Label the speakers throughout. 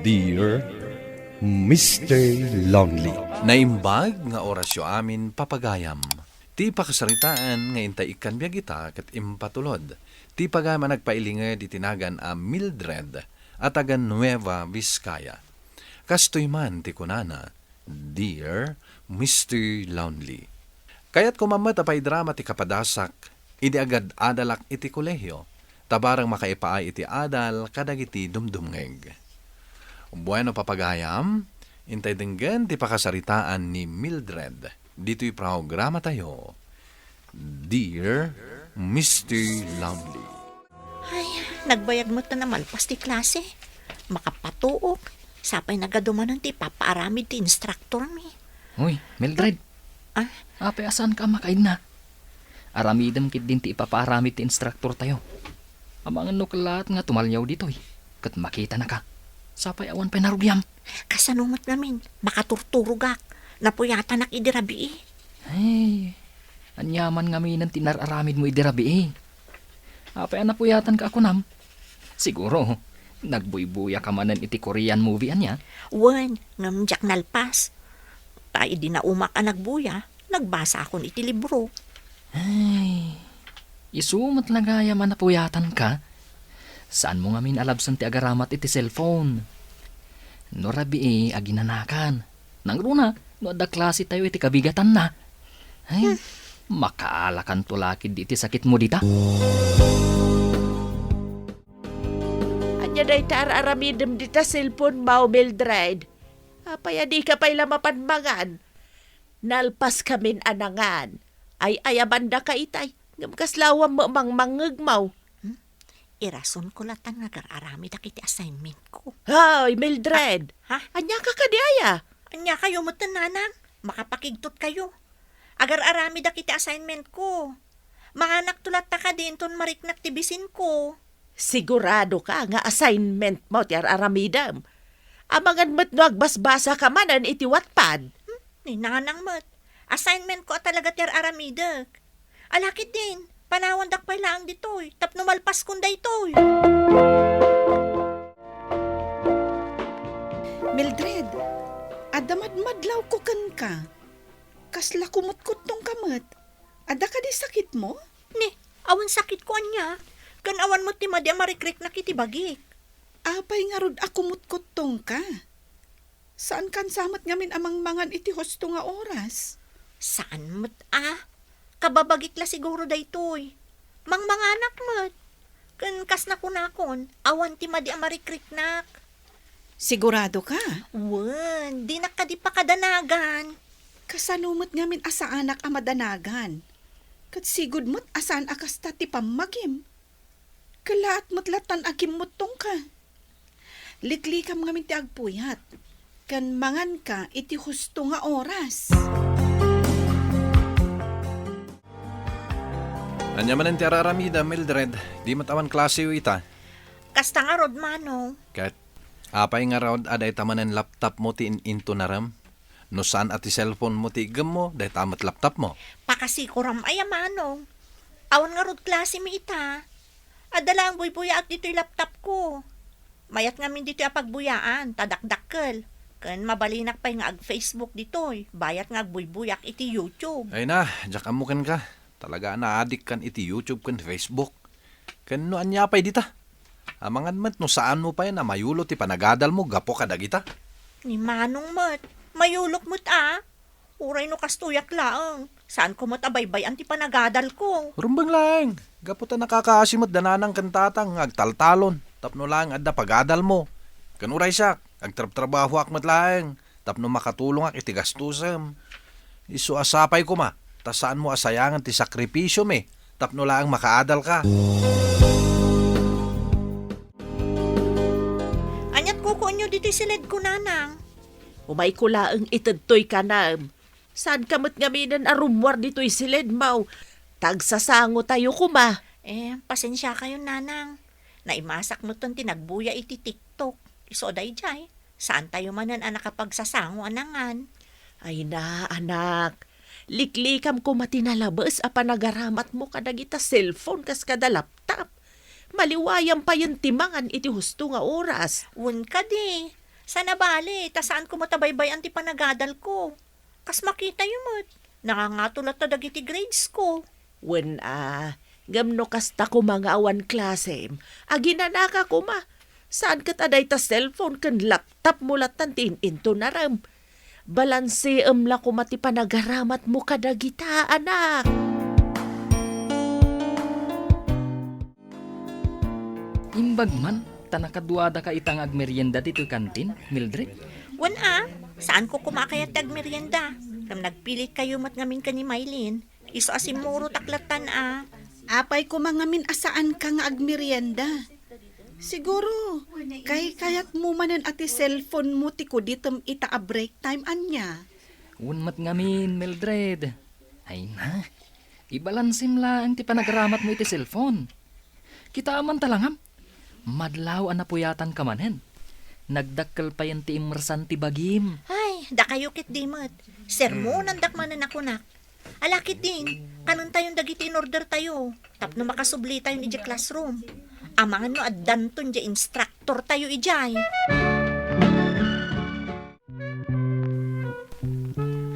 Speaker 1: Dear Mr. Lonely.
Speaker 2: Naimbag nga orasyo amin papagayam. Ti pakasaritaan nga intay ikan biya kita kat impatulod. Ti pagama nagpailinga di tinagan a Mildred at agan Nueva Vizcaya. Kastoy man ti kunana, Dear Mr. Lonely. Kaya't kumamat apay drama ti kapadasak, idi agad adalak iti kolehyo, tabarang makaipaay iti adal kadagiti dumdumngeg. Bueno papagayam, intay denggan ti pakasaritaan ni Mildred. Dito'y programa tayo. Dear Mr. Lonely.
Speaker 3: Ay, nagbayag mo ta naman pas ti klase. Makapatuok. Sapay nagadumanon ti papaaramid ti instructor mi.
Speaker 4: Uy, Mildred.
Speaker 3: Ah?
Speaker 4: Apay asan ka makain na? Aramidam kit din ti ipaparamid ti instructor tayo. Amangan no kalat nga tumalyaw dito kat makita na ka. Sapay awan pa narugyam.
Speaker 3: Kasanungot namin, makaturturugak. Napuyatan nak idirabi eh.
Speaker 4: Ay, anyaman nga may nang tinararamid mo idirabi Apay anapuyatan ka ako nam. Siguro, nagbuybuya ka manan iti Korean movie anya.
Speaker 3: Wen, ngamjak nalpas. Tayo di na umak ang nagbuya, nagbasa akon iti libro.
Speaker 4: Ay, isumat lagaya man napuyatan ka. Saan mo nga min alabsan ti agaramat iti cellphone? No rabi aginanakan. Nang runa, no ada klase tayo iti kabigatan na. Ay, makaalakan tulakid iti sakit mo dita.
Speaker 5: Anya day tararamidem dita cellphone mau Mildred. Apaya di ka pa'y lamapanmangan. Nalpas kamin anangan. Ay ayabanda ka itay. Ngamkaslawam mo mang mangagmaw.
Speaker 3: Irason ko latang nagararami da kiti assignment ko.
Speaker 5: Hoy, Mildred.
Speaker 3: Ha?
Speaker 5: Anya ka kadiaya.
Speaker 3: Anya kayo mo nanang, makapakigtot kayo. Agar-arami da kiti assignment ko. Manganak tulat ta ka din ton mariknak tibisin ko.
Speaker 5: Sigurado ka nga assignment mo ti aramidam. Amangan mo't no agbasbasa ka manan iti Wattpad.
Speaker 3: Ni nanang mat. Assignment ko at talaga ti aramidak. Alakit din. Panawan dak pay lang ditoy. Tapno malpas kunda itoy.
Speaker 6: Mildred, adamad-madlaw ko kan ka. Kasla kumot-kot tong kamat. Ada ka di sakit mo?
Speaker 3: Ni, awan sakit ko anya. Kan awan mo ti madi marikrik na kiti bagik.
Speaker 6: Apay nga rod akumot-kot tong ka. Saan kan samat ngamin amang mangan iti husto nga oras?
Speaker 3: Saan mo't Kababagik la siguro daytoy. Mangmanganak mo't. Kan kas na kunakon, awan ti madi marikrik nak.
Speaker 6: Sigurado ka?
Speaker 3: Wen, di na ka di pa kadanagan.
Speaker 6: Kasanumot ngamin asa anak amadanagan. Kat sigud mo't asaan akasta ti pamagim. Kalaat mo't latan agim mo't tong ka. Liklikam ngamin ti agpuyat. Kan mangan ka iti husto nga oras.
Speaker 2: Anya man ti araramida, Mildred. Di matawan klase yu ita.
Speaker 3: Kasta nga rod mano.
Speaker 2: Kat apay nga raw aday tamanan laptop mo ti into naram. No saan at ti cellphone mo ti igam mo, day tamat laptop mo.
Speaker 3: Pakasikuram ay mano. Awan nga rod klase mi ita. Adala ang buybuyaak dito'y laptop ko. Mayat nga min dito'y apagbuyaan, tadakdakkel. Kan mabalinak pa'y nga ag-Facebook dito'y. Bayat nga agbuybuyak iti YouTube.
Speaker 2: Ay na, jak amukan ka. Talaga na-addict kan iti YouTube kan Facebook. Kan no anya pa'y dita. Amangan mat no saan mo pa'y na mayulo ti panagadal mo, gapo ka dagita.
Speaker 3: Ni manong mat, mayulok mo't Uray no kastuyak laang. Saan ko mo't abaybay ang ti panagadal ko?
Speaker 2: Rumbang lang. Gapo ta nakakasimot dananang kantatang agtaltalon. Tapno lang adda pagadal mo. Kanuray siya, agtrab-trabaho akmat lang. Tapno makatulong ak iti gastusam. Isu asapay ko ma. Ta saan mo asayangan ti sakripisyo me. Tapno lang makaadal ka.
Speaker 3: Anyat kuko nyo dito'y silid ko nanang.
Speaker 5: Umay ko laang itadtoy ka na. Saan kamot ngaminan arumwar dito'y silid mau. Tagsasango tayo kuma.
Speaker 3: Pasensya kayo nanang. Naimasak mo ton tinagbuya iti TikTok. Iso day jay. Saan tayo manan ang nakapagsasango anangan?
Speaker 5: Ay na, anak. Liklikam ko matinalabas apan nagaramat mo kadagita cellphone kas kada laptop. Maliwayang pa yung timangan iti husto nga oras.
Speaker 3: Wen ka di. Sana bali, saan ko matabaybay anti panagadal ko. Kas makita yun mo't. Nangangatulat na dagiti grades ko.
Speaker 5: Wen gamno kasta ko mga awan klase. Aginanaka ko ma. Saan ka taday ta cellphone kan laptop mo latan into na ram. Balanse la ko mati panagaramat mo kadagita, anak.
Speaker 4: Imbag man, tanakaduada ka itang agmerienda dito kantin, Mildred.
Speaker 3: Wan saan ko kumakayat tag merienda? Kam nagpilit kayo mat ngamin ka ni Maylin. Iso asimuro taklatan
Speaker 6: Apay ko mangamin asaan ka nga agmerienda. Siguro, kayat mo manan ati cellphone mo ti ko ditem ita a break time anya.
Speaker 4: Unmat ngamin, Mildred. Ay na, ibalansim lang ti panagaramat mo iti cellphone. Kita aman talangam, madlaw an napuyatan ka manen. Nagdakkel pa yan ti immersan ti bagim.
Speaker 3: Ay, da kayo kit dimot. Sermonan dakmanan ako nak. Alakit din, kanon tayong dagiti in order tayo. Tapno makasubli tayo ni classroom. Amangan no addanton di instructor tayo ijay.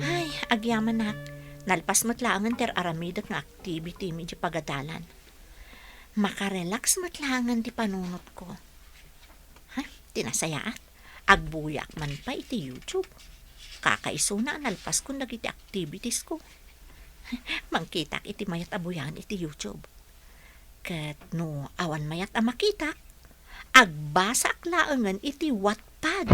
Speaker 3: Ay, agyaman nak. Nalpas matlangan ter aramidat nga activity medyo pagadalan. Makarelax matlangan ti panunot ko. Tinasayaat. Agbuyak man pa iti YouTube. Kakaiso na nalpas ko nagiti activities ko. Mangkitak iti mayat abuyan iti YouTube. Ket no awan mayat a makitak, agbasak laengan iti Wattpad.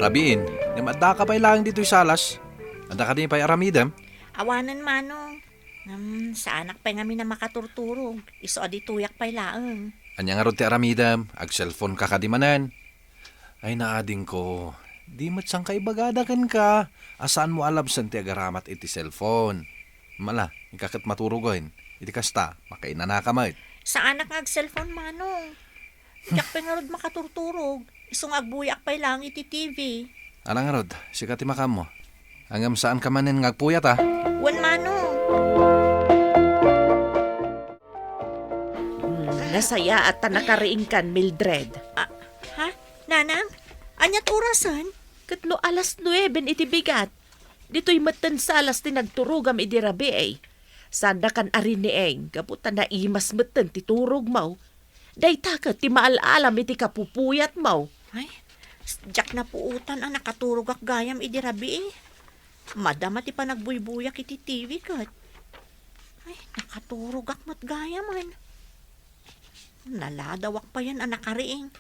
Speaker 2: Rabiin, namadda ka pa ilang dito'y salas. Anda ka din pa'y aramidam.
Speaker 3: Awanan manong. Sa anak pa nga mi na makaturturog. Iso adi tuyak pa'y laeng.
Speaker 2: Anya nga ron ti aramidam, ag cellphone ka kadimanan. Ay naading ko, di mat sang kaibagadakan ka. Asaan mo alabsan ti agaramat iti cellphone? Mala, ikakat maturugoin. Iti kasta, makainana ka mat.
Speaker 3: Sa anak nga cellphone manong. Yak pa nga rod makaturturog. Iso nga agbuyak pa'y lang iti TV.
Speaker 2: Alang nga rod, sikat ti makam mo. Hanggang saan ka manin ngagpuyat
Speaker 3: Wan manong.
Speaker 5: Nasaya at nakariing kan, Mildred.
Speaker 3: Nanang? Anyat orasan?
Speaker 5: Katlo alas 9 iti bigat. Dito'y matan salas ti nagturugam iti rabi ay. Sanda kan arin ni Eng, kaputan na imas matan ti turog mo. Day takat ti maalalam iti kapupuyat mo.
Speaker 3: Ay, jak na puutan ang nakaturog ak gayam idirabi eh. Madama ti panagbuybuyak iti TV kat. Ay, nakaturog ak mat gayam man. Naladawak pa yan ang nakariing.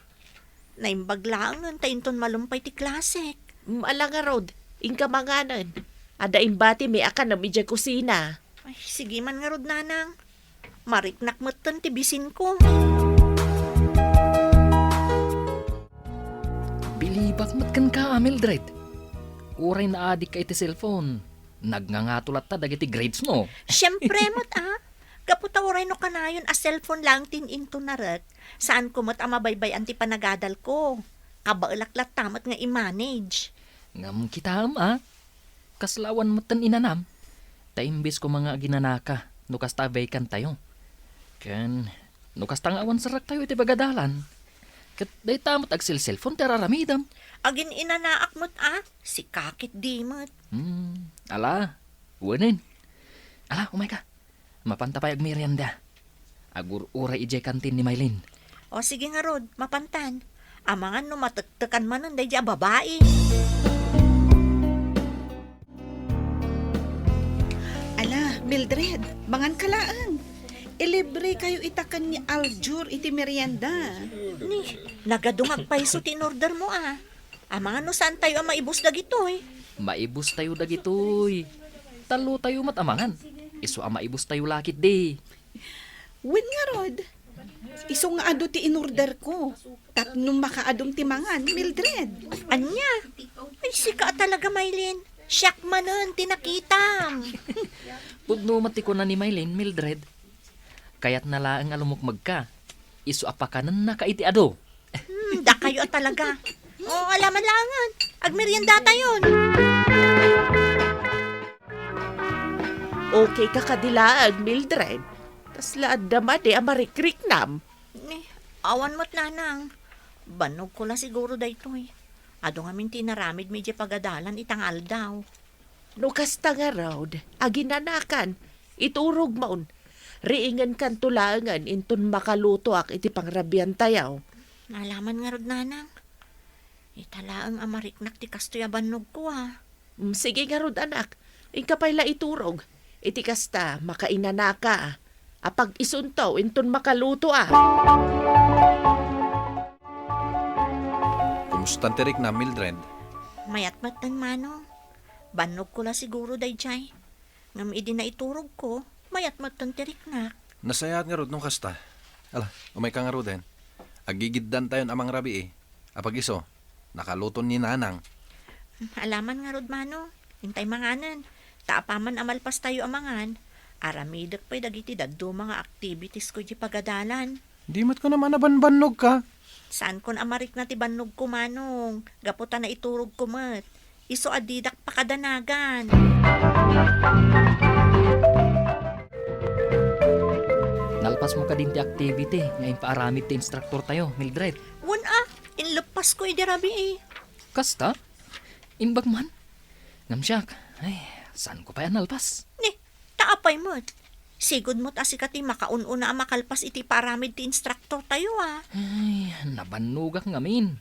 Speaker 3: Naimbaglaan nun tainton malumpay ti klasik.
Speaker 5: Alang nga rod, ingkamanganan. Ada imbati may akan na midya kusina.
Speaker 3: Ay, sige man nga rod nanang. Mariknak matan ti bisin ko.
Speaker 4: Bilibak mat kan ka, Mildred. Uray na adik ka iti cellphone. Nagnangatulat ta dagiti grades mo.
Speaker 3: Siyempre mo't Kaputawaray no kanayon a cellphone lang tin into naret. Saan ko mo't amabaybay anti panagadal ko. Kabailaklat tamat nga i-manage.
Speaker 4: Ngam kita kaslawan mo tan inanam. Taimbis ko mga ginanaka, nukas tabay kan tayo. Ken, nukas tangawan sarak tayo iti bagadalan. Kat day tamot agsil cellphone teraramidam.
Speaker 3: Agin inanaak mo't si kakit di mo't.
Speaker 4: Ala, wanin. Ala, umay ka. Mapantapay ag merienda. Agur-uray ijay kantin ni Maylin.
Speaker 3: O sige nga rod, mapantan. Amangan no matagtakan man ang day babae.
Speaker 6: Ala, Mildred, bangan kalaan. Ilibre kayo itakan ni Aljur iti merienda.
Speaker 3: Ni, nagadungag pa iso tin-order mo Amangan no saan tayo ang maibus dagitoy.
Speaker 4: Maibus tayo dagitoy. Talo tayo matamangan. Iso ang maibus tayo lakit di.
Speaker 6: Win nga rod. Iso nga ado ti in-order ko. Tapnong makaadong ti mangan, Mildred.
Speaker 3: Anya? Ay, sika talaga, Maylin. Siyak manon, tinakitam.
Speaker 4: Pudno matiko na ni Maylin, Mildred. Kaya't nalaang alumukmag ka. Iso apakanan na kaiti ado.
Speaker 3: Da kayo talaga. O, alaman langan. Agmerienda tayon.
Speaker 5: Okay ka kadilaag, Mildred. Tas laad naman amarikriknam.
Speaker 3: Awan mo't nanang. Banog ko la siguro daytoy. Ado ngamin tinaramid medyo pagadalan itangal daw.
Speaker 5: No kasta nga raod, aginanakan, iturog maun. Riingan kan tulangan inton makaluto ak iti pangrabian tayaw.
Speaker 3: Nalaman nga rod nanang. Italaang amariknak ti kastoy banog ko
Speaker 5: Sige nga rod anak, inkapay la iturog. Iti kasta, makainanaka. Apag isuntaw inton makaluto
Speaker 2: Kumusta tirik na, Mildred?
Speaker 3: Mayat-mat ng manong. Banog ko la siguro dayjay. Ngam idi na iturog ko, mayat-mat ng tiriknak.
Speaker 2: Nasayat nga rod nung kasta. Ala, umay ka nga rod din. Agigiddan tayo amang rabi Apag iso, nakaluton ni nanang.
Speaker 3: Alaman nga rod manong. Hintay manganan. Taapaman amalpas tayo amangan. Aramidek pa'y dagiti daddo mga activities ko di pagadalan.
Speaker 2: Di mat ko naman nabanbanog ka.
Speaker 3: Saan kon amarik na ti banog ko manong? Gaputan na iturog ko mat. Iso adidak pakadanagan.
Speaker 4: Nalpas mo ka din ti activity, ngayon paaramid ti instructor tayo, Mildred.
Speaker 3: Inlepas ko idirabi
Speaker 4: Kasta? Imbag man? Ngamsyak, ay, saan ko pa yan nalpas?
Speaker 3: Ni, taapay mo't. Sigod mo't asikati makaununa makalpas iti paramid ti instructor tayo
Speaker 4: Ay, nabanugak ngamin.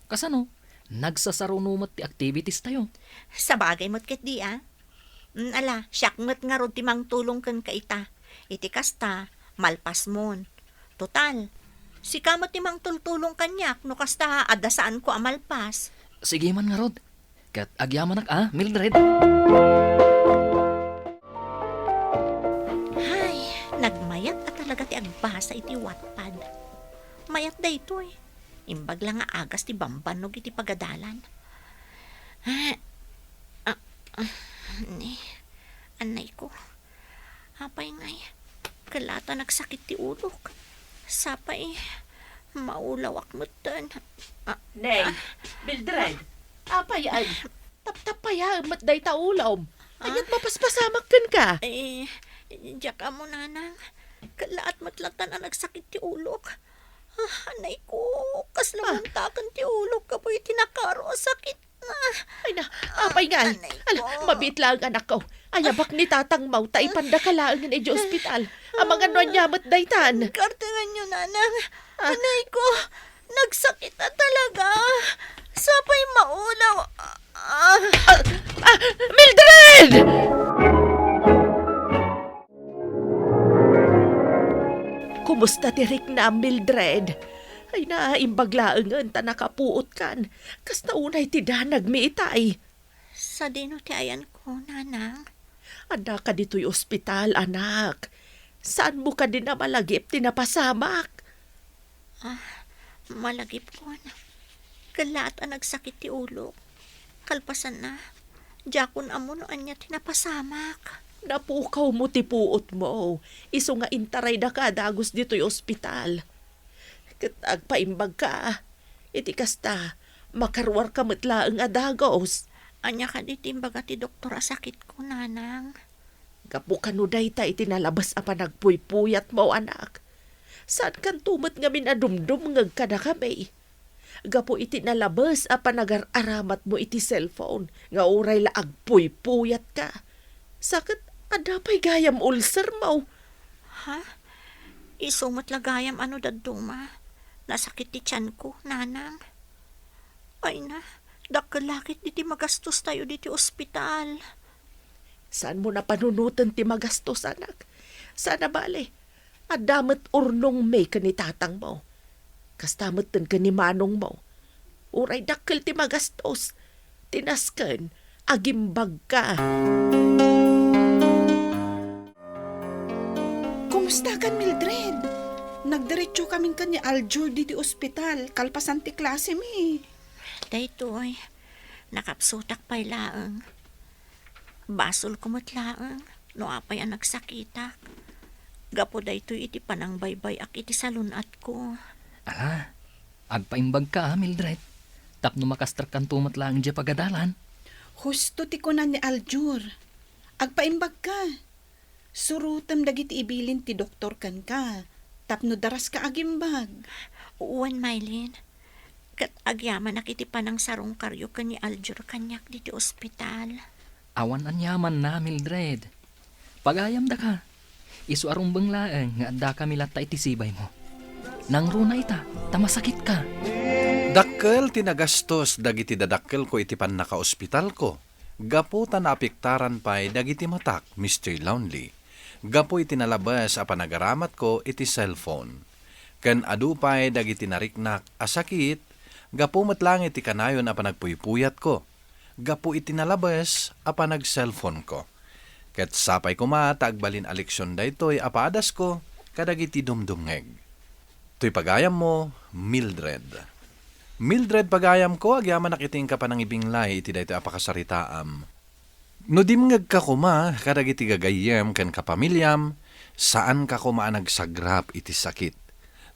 Speaker 4: Kasano, nagsasarunumot ti activities tayo.
Speaker 3: Sa bagay mo't ket di Ala, siyak mo't nga rod ti mang tulong kan kaita. Iti kasta, malpas mon. Total, si kamot ti mang tultulong kanyak no kasta adasaan ko amalpas.
Speaker 4: Sige man nga rod. Kat agyaman Mildred.
Speaker 3: Hay, nagmayat at talaga ti agbasa iti Wattpad. Mayat da ito Imbag lang nga agas ti bambanog iti pagadalan. Ni, anay ko. Apay ngay, kalata nagsakit ti ulok. Sapay, maulawak mo tan.
Speaker 5: Nay, Mildred, apay taptapaya matday taulom. Anyat mapaspasamak ka.
Speaker 3: Diyak mo nanang. Kalaat matlatan ang nagsakit ti ulok. Anay ko, kaslamuntakan ti ulok ka po'y tinakaro sakit na.
Speaker 5: Ay na, apay nga.
Speaker 3: Anay ko.
Speaker 5: Mabit lang anak ko. Ayabak ni tatang mau, taipanda ka lang ng edyo ospital. Amang ano nyamat daytan.
Speaker 3: Kartingan nyo nanang. Anay ko, nagsakit na talaga. Sapay maulaw.
Speaker 5: Mildred! Kumusta tirik na, Mildred? Ay na, imbaglaangan ta nakapuot kan. Kasta unay ti danag mi itay.
Speaker 3: Sa dino ti ayan ko, nanang.
Speaker 5: Anak ka dito'y ospital, anak. Saan mo ka din na malagip tinapasamak?
Speaker 3: Malagip ko na. Kalaat ang nagsakit ti ulo. Kalpasan na. Jakon amo no anya tinapasamak.
Speaker 5: Napukaw mo ti puot mo. Iso nga intaray da ka dagos dito'y ospital. Agpaimbag ka. Iti kasta, makarwar ka matlaang adagos.
Speaker 3: Anya ka di timbaga ti doktor asakit ko, nanang.
Speaker 5: Gapu kanuday ta itinalabas apa nagpuypuyat mo, anak. Saan kan tumat nga minadumdum ngag ka na kami? Gapu itinalabas apa nagar-aramat mo iti cellphone. Nga uray la agpuypuyat ka. Sakit adapay gayam ulcer mo.
Speaker 3: Ha? Isumat lagayam ano daduma. Nasakit ti tiyan ko, nanang. Ay na, dakkalakit diti magastos tayo diti ospital.
Speaker 5: Saan mo na panunutan ti magastos, anak? Sana bale, adamat urnong may kanitatang mo. Kastamot tan ka ni manong mo. Uray dakkel ti magastos. Tinasken, agimbag ka.
Speaker 6: Kumusta kan, Mildred? Nagdiretso kaming kanya Aljur diti ospital. Kalpasan ti klase mi.
Speaker 3: Daytoy, nakapsutak pa'y laang. Basol kumatlaang, no apay ang nagsakitak. Gapo daytoy iti panang baybay ak iti salunat ko.
Speaker 4: Ala, agpaimbag ka Mildred. Tapno makastrak kan tumat lang dya pagadalan.
Speaker 6: Husto ti kunan ni Aljur. Agpaimbag ka. Surutem dagiti ibilin ti doktor kan ka. Tapno daras ka agimbag.
Speaker 3: Uwan, Mylene. Kat agyaman nakiti pa ng sarong karyo ka ni Aljur kanyak dito ospital.
Speaker 4: Awan anyaman na, Mildred. Pagayam da ka. Isu arong banglaeng nga adda kami lata itisibay mo. Nang runa ita, tamasakit ka.
Speaker 2: Dakkel tinagastos dagiti dadakkel ko iti pan naka-ospital ko. Gapo ta naapektaran pa'y dagiti matak, Mr. Lonely. Gapo iti nalabas a panagaramat ko iti cellphone. Ken adu pa'y dagiti nariknak a sakit, gapo matlang iti kanayon a panagpuypuyat ko. Gapo iti nalabas a panag-cellphone ko. Ket sapay ko agbalin aleksyon daytoy apaadas ko kadagiti dumdumngeg. To'y pagayam mo, Mildred. Mildred pagayam ko, agyaman nakiting ka pa ng ibinglay iti daytoy apakasaritaam. No dimngeg ka kuma, kadagiti gagayem ken kapamilyam, saan ka kuma nagsagrap iti sakit.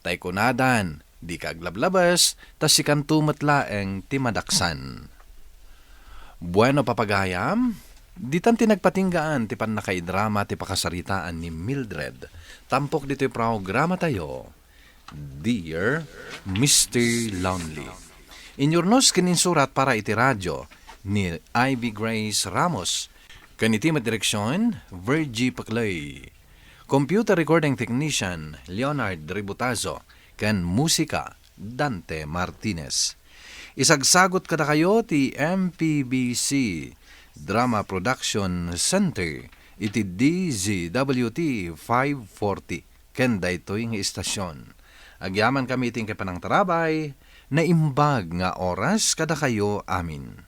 Speaker 2: Tay kunadan, di ka aglablabas, tas sikan tumatlaeng ti madaksan. Bueno papagayam, di tan tinagpatinggaan ti pan nakaidrama ti pakasaritaan ni Mildred. Tampok dito'y programa tayo, Dear Mr. Lonely. Inyornos kininsurat para iti radyo ni Ivy Grace Ramos. Kaniti direksyon, Virgie Paclay. Computer recording technician, Leonard Ributazo. Kan musika, Dante Martinez. Isagsagot kada kayo ti MPBC Drama Production Center iti DZWT 540 ken daytoy nga istasyon. Agyaman kami iting kapanang tarabay na imbag nga oras kada kayo amin.